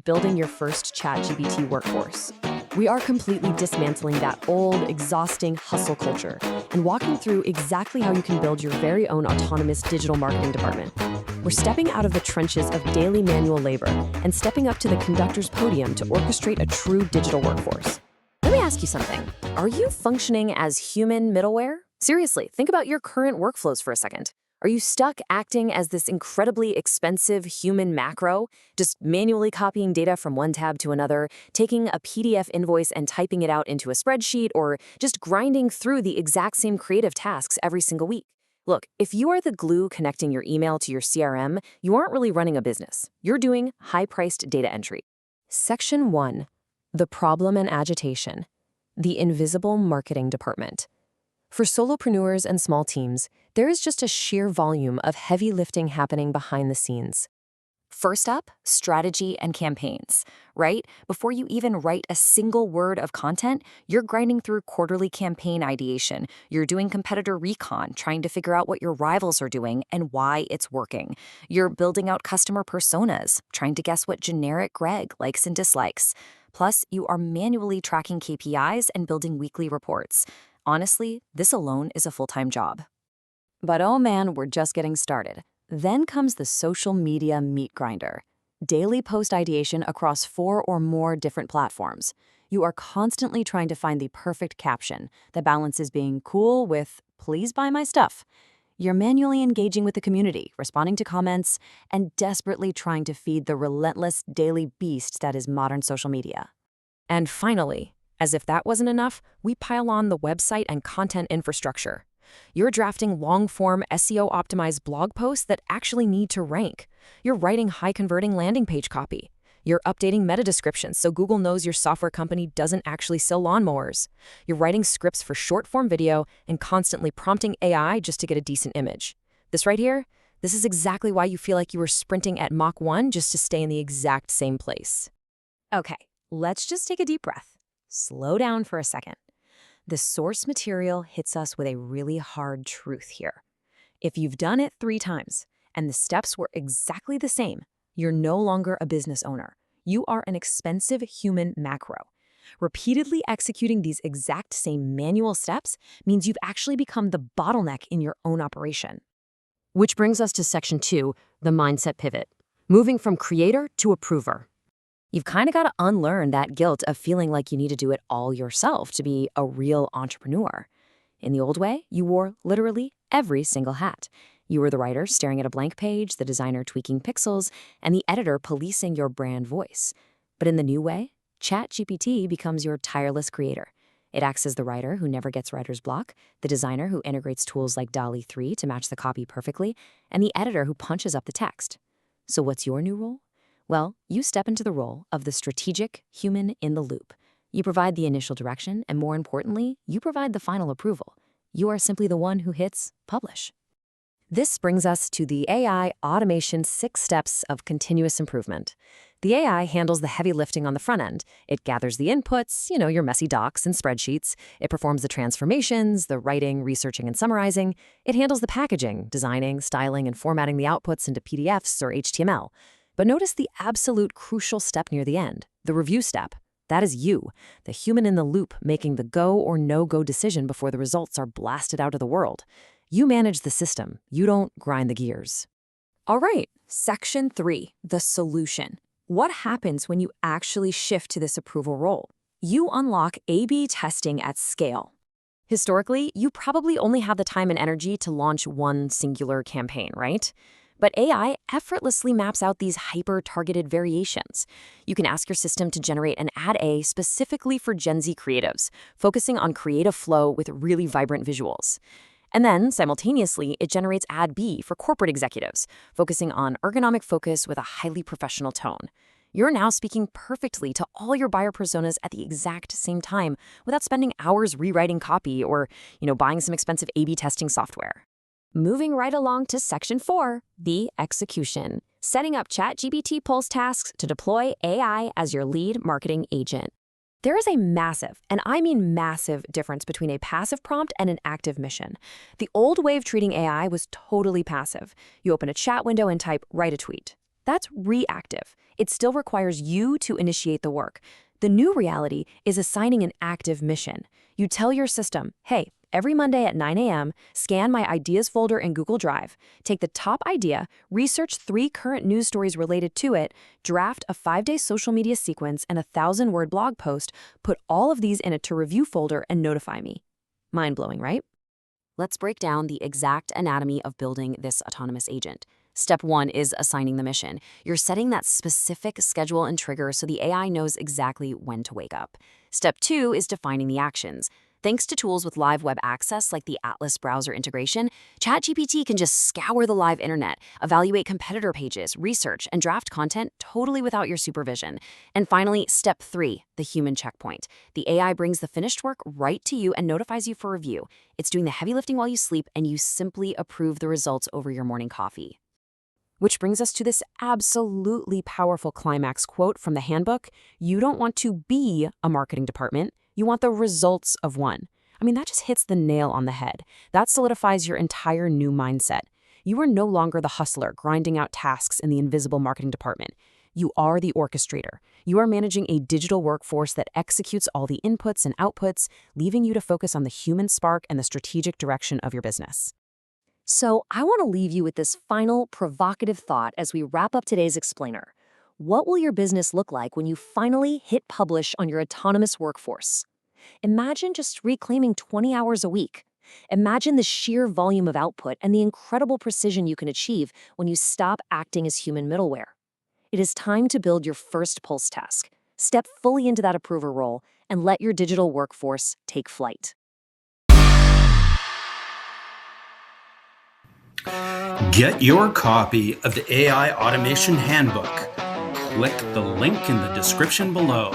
building your first ChatGPT workforce. We are completely dismantling that old, exhausting hustle culture and walking through exactly how you can build your very own autonomous digital marketing department. We're stepping out of the trenches of daily manual labor and stepping up to the conductor's podium to orchestrate a true digital workforce. Let me ask you something. Are you functioning as human middleware? Seriously, think about your current workflows for a second. Are you stuck acting as this incredibly expensive human macro, just manually copying data from one tab to another, taking a PDF invoice and typing it out into a spreadsheet, or just grinding through the exact same creative tasks every single week? Look, if you are the glue connecting your email to your CRM, you aren't really running a business. You're doing high-priced data entry. Section 1. The problem and agitation. The invisible marketing department. For solopreneurs and small teams, there is just a sheer volume of heavy lifting happening behind the scenes. First up, strategy and campaigns, right? Before you even write a single word of content, you're grinding through quarterly campaign ideation. You're doing competitor recon, trying to figure out what your rivals are doing and why it's working. You're building out customer personas, trying to guess what generic Greg likes and dislikes. Plus, you are manually tracking KPIs and building weekly reports. Honestly, this alone is a full-time job. But oh man, we're just getting started. Then comes the social media meat grinder. Daily post ideation across 4 or more different platforms. You are constantly trying to find the perfect caption that balances being cool with, please buy my stuff. You're manually engaging with the community, responding to comments, and desperately trying to feed the relentless daily beast that is modern social media. And finally, as if that wasn't enough, we pile on the website and content infrastructure. You're drafting long-form SEO-optimized blog posts that actually need to rank. You're writing high-converting landing page copy. You're updating meta descriptions so Google knows your software company doesn't actually sell lawnmowers. You're writing scripts for short-form video and constantly prompting AI just to get a decent image. This right here, this is exactly why you feel like you were sprinting at Mach 1 just to stay in the exact same place. Okay, let's just take a deep breath. Slow down for a second. The source material hits us with a really hard truth here. If you've done it 3 times and the steps were exactly the same, you're no longer a business owner. You are an expensive human macro. Repeatedly executing these exact same manual steps means you've actually become the bottleneck in your own operation. Which brings us to Section 2, the mindset pivot. Moving from creator to approver. You've kind of got to unlearn that guilt of feeling like you need to do it all yourself to be a real entrepreneur. In the old way, you wore literally every single hat. You were the writer staring at a blank page, the designer tweaking pixels, and the editor policing your brand voice. But in the new way, ChatGPT becomes your tireless creator. It acts as the writer who never gets writer's block, the designer who integrates tools like DALL-E 3 to match the copy perfectly, and the editor who punches up the text. So what's your new role? Well, you step into the role of the strategic human in the loop. You provide the initial direction, and more importantly, you provide the final approval. You are simply the one who hits publish. This brings us to the AI automation 6 steps of continuous improvement. The AI handles the heavy lifting on the front end. It gathers the inputs, your messy docs and spreadsheets. It performs the transformations, the writing, researching, and summarizing. It handles the packaging, designing, styling, and formatting the outputs into PDFs or HTML. But notice the absolute crucial step near the end, the review step. That is you, the human in the loop, making the go or no-go decision before the results are blasted out of the world. You manage the system. You don't grind the gears. All right, Section 3, the solution. What happens when you actually shift to this approval role? You unlock A/B testing at scale. Historically, you probably only had the time and energy to launch one singular campaign, right? But AI effortlessly maps out these hyper-targeted variations. You can ask your system to generate an Ad A specifically for Gen Z creatives, focusing on creative flow with really vibrant visuals. And then, simultaneously, it generates Ad B for corporate executives, focusing on ergonomic focus with a highly professional tone. You're now speaking perfectly to all your buyer personas at the exact same time without spending hours rewriting copy or, buying some expensive A/B testing software. Moving right along to Section 4, the execution. Setting up ChatGPT pulse tasks to deploy AI as your lead marketing agent. There is a massive, and I mean massive, difference between a passive prompt and an active mission. The old way of treating AI was totally passive. You open a chat window and type, write a tweet. That's reactive. It still requires you to initiate the work. The new reality is assigning an active mission. You tell your system, hey, every Monday at 9 a.m., scan my ideas folder in Google Drive, take the top idea, research 3 current news stories related to it, draft a 5-day social media sequence and a 1,000-word blog post, put all of these in a to-review folder and notify me. Mind-blowing, right? Let's break down the exact anatomy of building this autonomous agent. Step 1 is assigning the mission. You're setting that specific schedule and trigger so the AI knows exactly when to wake up. Step 2 is defining the actions. Thanks to tools with live web access like the Atlas browser integration, ChatGPT can just scour the live internet, evaluate competitor pages, research, and draft content totally without your supervision. And finally, step 3, the human checkpoint. The AI brings the finished work right to you and notifies you for review. It's doing the heavy lifting while you sleep, and you simply approve the results over your morning coffee. Which brings us to this absolutely powerful climax quote from the handbook. You don't want to be a marketing department. You want the results of one. I mean, that just hits the nail on the head. That solidifies your entire new mindset. You are no longer the hustler grinding out tasks in the invisible marketing department. You are the orchestrator. You are managing a digital workforce that executes all the inputs and outputs, leaving you to focus on the human spark and the strategic direction of your business. So I want to leave you with this final provocative thought as we wrap up today's explainer. What will your business look like when you finally hit publish on your autonomous workforce? Imagine just reclaiming 20 hours a week. Imagine the sheer volume of output and the incredible precision you can achieve when you stop acting as human middleware. It is time to build your first pulse task. Step fully into that approver role and let your digital workforce take flight. Get your copy of the AI Automation Handbook. Click the link in the description below.